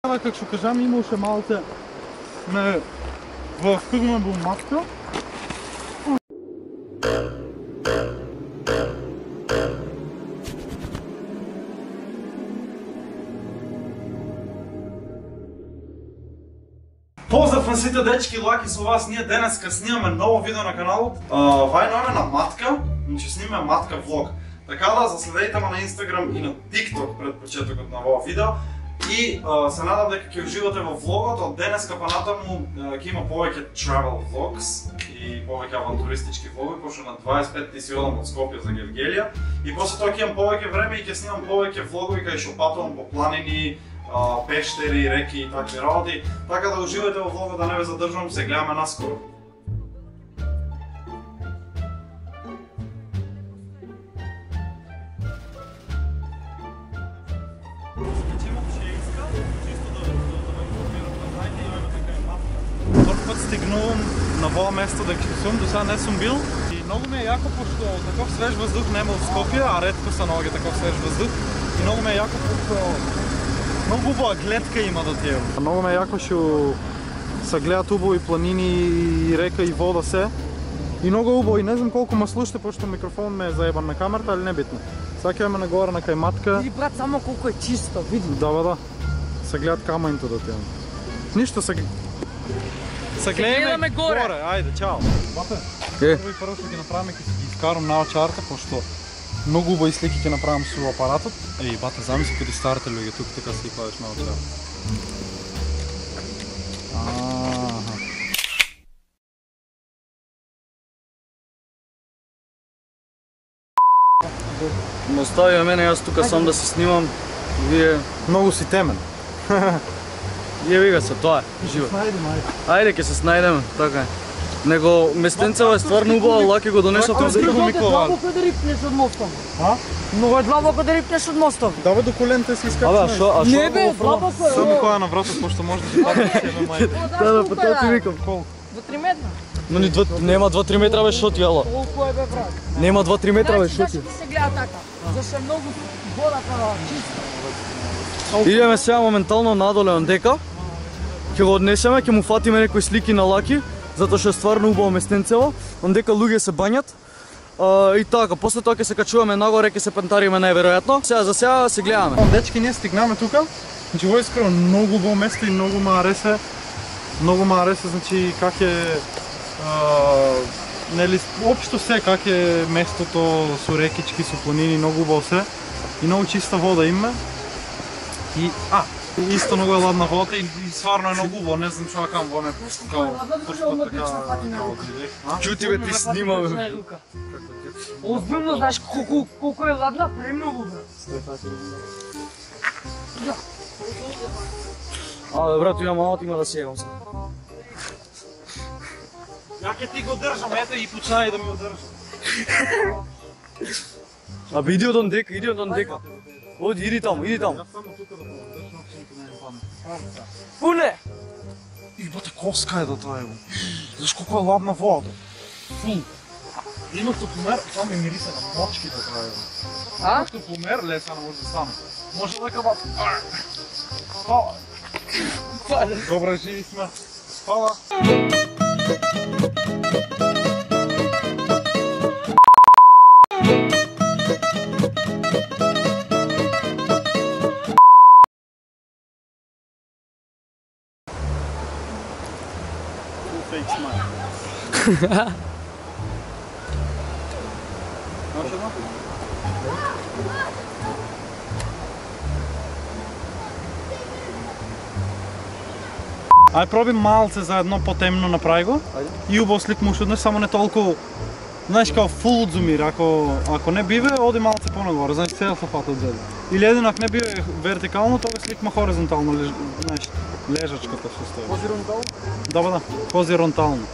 Како што кажам, имаше малце во филма бил матка. Поздрав на сите дечки, Лаки со вас. Ние денеска снимаме ново видео на каналот. Вајно е на матка, значи снимаме матка влог. Така да заследете ме на Инстаграм и на TikTok пред почетокот на овој видео. И се надам дека ќе уживате во влогот. Од денеска па натаму ќе има повеќе travel vlogs и повеќе авантуристички влогови, пошто на 25 си одам од Скопје за Гевгелија. И после тоа ќе имам повеќе време и ќе снимам повеќе влогови кај што патувам по планини, пештери, реки и такви работи. Така да уживате во влогот, да не ве задржувам, се гледаме наскоро. Прв пат стигнувам на воа место дека ќе сум, до сега не сум бил. И многу ми е јако, пошто таков свеж воздух нема од Скопје, а ретко се наоѓа таков свеж воздух. И многу ми е јако, пошто многу убава гледка има до тие. Многу ме јако што се гледат убави планини и река и вода се. И многу убаво, и не знам колку ме слушате, пошто микрофон ме е заебан на камерата, али не битно. Сега ќе имаме нагоре на кај матка. Или брат, само колку е чисто, види. Да. Се гледат каманите до тие. Ништо се гледаме горе. Ајде, чао. Бате, прво што ќе направиме, ќе ги искарам на очарта, пошто многу убави слики ќе направам со апаратот. Еј, бате, замисли каде старите луѓе тук така сликаваш на очарта. Ме остави мене, јас тука сам да се снимам. Вие Многу си темен. Вие вига се, тоа е, живо. Ајде, ќе се снајдеме, така е. Него местенцево е стварно убаво, Лаки го донесов за Многу длабоко да рипнеш од мостом. Многу е длабоко да рипнеш од мостом. Давај до коленте си искачаш. Абе, а шо? Не бе, длабоко е. Само која на вратот, пошто може да се падне себе мајка. Да, па тоа ти викам. Колку? До 3 метра. Но нема 2-3 метра бе, шо ти, ала? Колку е бе, брат? Нема 2-3 метра бе, шо ти? Зашто се гледа така? Зашто е многу водата чиста. Идеме сега моментално надоле ондека. Ќе го однесеме, ќе му фатиме некои слики на Лаки, затоа што е стварно убаво местенцево. Ондека луѓе се бањат. И така, после тоа ќе се качуваме нагоре, ќе се пентариме најверојатно. За сега се гледаме. Дечки, ние стигнаме тука. Значи, во искрено многу убаво место и многу ме аресе. Многу ме аресе, значи, как е... Нели, општо се, как е местото со рекички, со планини, многу убаво се. И многу чиста вода има. И исто многу е ладна водата и стварно е многу убаво, не знам што акам во ме Чути бе, ти снимаме. Озбилно, знаеш колку е ладна, премногу бе. Абе, брат, ја малот има да сејам се. Ја ќе ти го држам, ете и почнај да ми го држам. Абе, иди од ондека, иди од ондека. Оди, иди таму, иди таму. Само тука да го држам, што не падне. Пуне! Ибате, коска е да тоа е. Знаеш колку е ладна вода? Фу. Имах топломер, тоа ми мириса на мочки да тоа е. Имах топломер, леса не може да стане. Може дека бат. Добре, живи сме. Фала. Fake smile. Може едно? Ај пробим малце за едно потемно направи го. И убав слик му шудне, само не толку, знаеш, као фул зумир, ако не биве, оди малце понагоре, знаеш, цел се фата од зеде. Или един ако не биве вертикално, тога сликма хоризонтално, знаеш, лежачката се стои. Хозиронтално? Да, хозиронтално.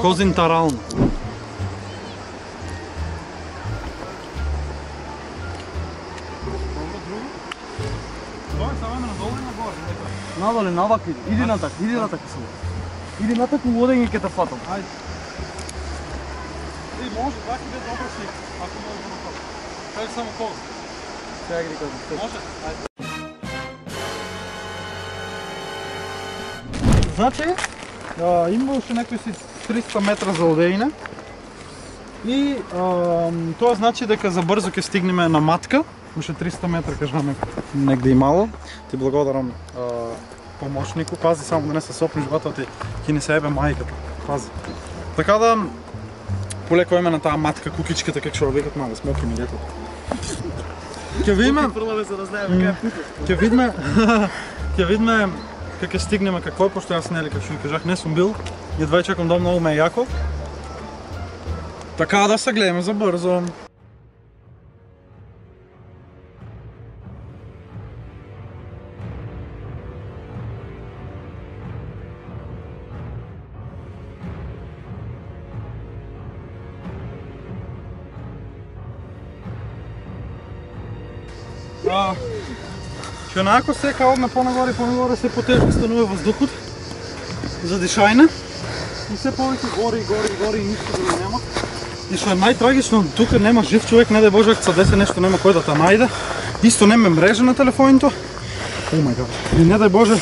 Хозинтарално. Надоле, навак иди. Иди натака само. Иди натака лодење ќе те фатам. Ајде. Може, така бе добро си, ако може да направи. Кажи само колко. Сега ги кажам. Може? Ајде. Значи, има уште некои си 300 метра за одење. И тоа значи дека за брзо ќе стигнеме на Матка. Уште 300 метра, кажаме, негде и мало. Ти благодарам помошнику. Пази само да не се сопни живота ти, ќе не се ебе мајката. Пази. Така да, полеко име на таа Матка кукичката, како што викат, мага смоки ми детето. Ќе видиме, ќе видиме како ќе стигнеме, какво е, пошто јас нели, како што ви кажах, не сум бил. Едва чекам да многу ме е јако. Така да се гледаме за брзо. Че онако сека одна понагоре се потежко станува воздухот за дишање и се повеќе гори и ништо да нема. И што е најтрагично, тука нема жив човек, не дај Боже, ако се десе нешто нема кој да те најде. Исто нема мрежа на телефоните. О мај гад. И не дај Боже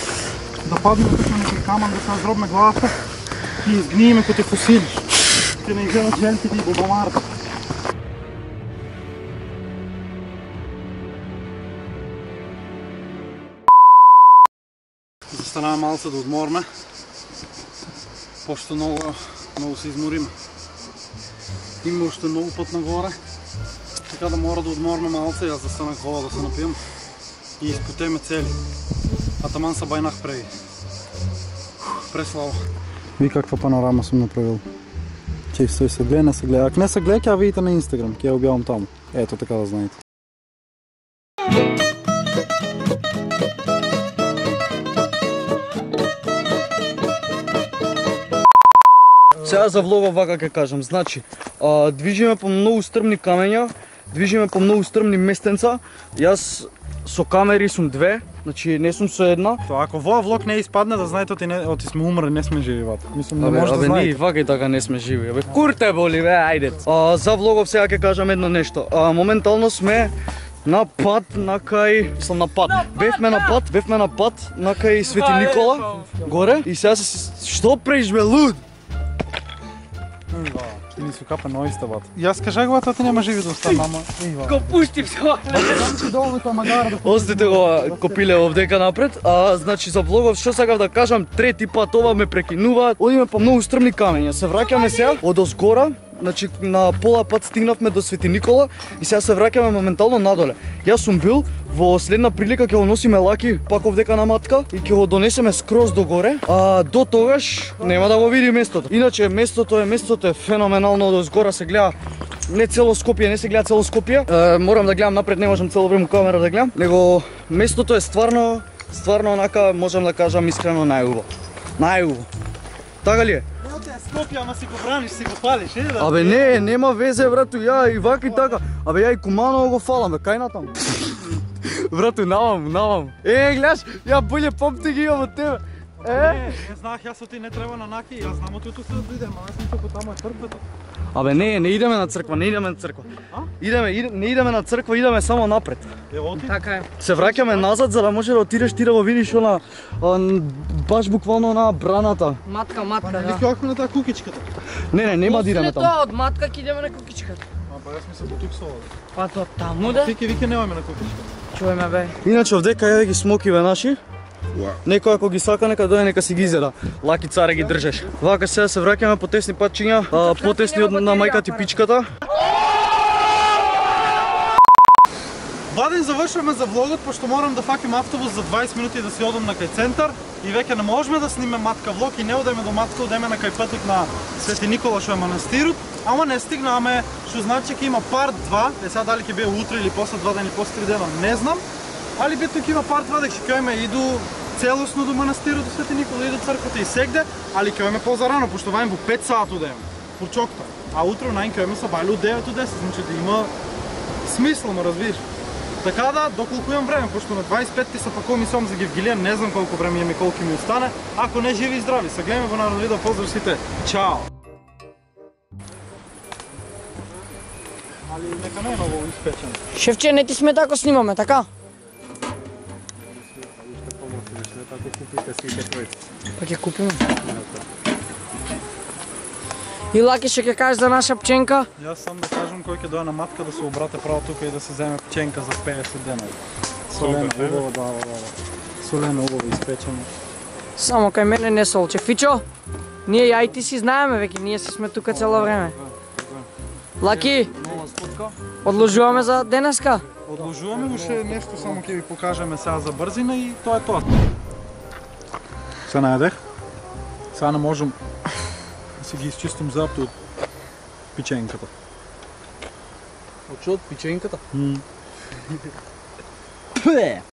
да падне тука некој каман да се зробме главата и изгниеме како фусили. Ќе не изгледат желките и бобамарата. Застанаме малце да одморме, пошто многу се измориме. Има уште многу пат нагоре, така да мора да одморме малце. Јас застанах вода да се напијам и изпотеме цели. А таман са бајнах преги. Преславо. Ви каква панорама сум направил. Често се гледа, не се гледа. Ако не се гледа, ќе ја видите на Инстаграм, ќе ја објавам таму. Ето така да знаете. Сега за влогот вака ќе кажам, значи, движиме по многу стрмни камења, движиме по многу стрмни местенца. Јас со камери сум две, значи не сум со една. Тоа ако воа влог не испадне, да знаете оти сме умрли, не сме живи вата. Мислам, не може да знаете. Ние вака и така не сме живи. Абе курте боли, бе, ајде. За влогов сега ќе кажам едно нешто. Моментално сме на пат на кај, мислам на пат. Бевме на пат на кај Свети Никола горе и сега што преш бе луд? Ти ни се капа на иста вата. Јас кажа го ти нема живи да остана, мама. Го пуштим се. Остите го копиле овдека напред. Значи за влогов што сакав да кажам, трети пат ова ме прекинуваат. Одиме по многу стрмни камења. Се враќаме сега од озгора. Значи на пола пат стигнавме до Свети Никола и сега се враќаме моментално надоле. Јас сум бил во следна прилика ќе го носиме Лаки пак овдека на Матка и ќе го донесеме скроз до горе. До тогаш нема да го види местото. Иначе местото е феноменално, од озгора се гледа не цело Скопје, не се гледа цело Скопје. Морам да гледам напред, не можам цело време камера да гледам, него местото е стварно онака, можам да кажам искрено најубаво. Најубаво. Така ли е? Скопје, ама си го браниш, си го палиш, да? Абе не, нема везе, брато, ја и вака и така. Абе ја и Куманово го фалам, бе, кај натам? Брато, навам. Гледаш, ја болje помте ги имам од тебе. Не знаах, јас ти не треба на Наки, јас знам од тук да дојдем, ама јас мислам како таму е црквата. Абе не идеме на црква, не идеме на црква, идеме само напред. Ево ти. Така е. Се враќаме назад за да може да отидеш ти да го видиш она баш буквално на браната. Матка, да. Не скојахме на таа кукичката. Не, нема да идеме таму. После тоа од Матка ќе идеме на кукичката. Па јас мислам до тук со ова. Па тоа таму да. Ти вика немаме на кукичката. Чуеме бе. Иначе овдека еве ги смокиве наши. Некој ако ги сака, нека дојде, нека си ги изеда. Лаки царе ги држеш. Вака сега се враќаме по тесни патчиња, потесни од на мајка ти пичката. Ваден завршуваме за влогот, пошто морам да факам автобус за 20 минути да си одам на кај центар и веќе не можеме да сниме Матка влог и не одеме до Матка, одеме на кај патот на Свети Никола што е манастирот, ама не стигнаме, што значи ќе има парт 2, сега дали ќе биде утре или после 2 дена или после 3 дена, не знам. Али битно ќе има парт 2 дека ќе кајме иду целосно до манастирот до Свети Никола и до црквата и сегде, али ќе имаме позарано, пошто вајм во 5 сати одеме, по чокта. А утро најн ќе имаме са бајле од 9 до 10, значи да има смисла, ме разбираш. Така да, доколку имам време, пошто на 25-ти се пакувам и сом за Гевгилија, не знам колку време имам и колку ми остане. Ако не, живи и здрави. Се гледаме во наредно видео, поздрав сите. Чао! Али нека не е много испечено. Шефче, не ти сме тако снимаме, така? Ако купите сите тројци. Па ќе купиме. И Лаки ще ќе кажеш за наша пченка? Јас сам да кажам кој ќе доја на матка да се обрате право тука и да се земе пченка за 50 дена. Солена, убаво, да. Солена, убаво, испечена. Само кај мене не солче. Фичо, ние ја и ти си знаеме веќе, ние си сме тука цело време. Лаки, Нова стотка. одложуваме за денеска? Одложуваме уште нешто, само ќе ви покажеме сега за брзина и тоа е тоа. Се најдех. Сега не можам да си ги изчистам запте од пиченката. Од пиченката?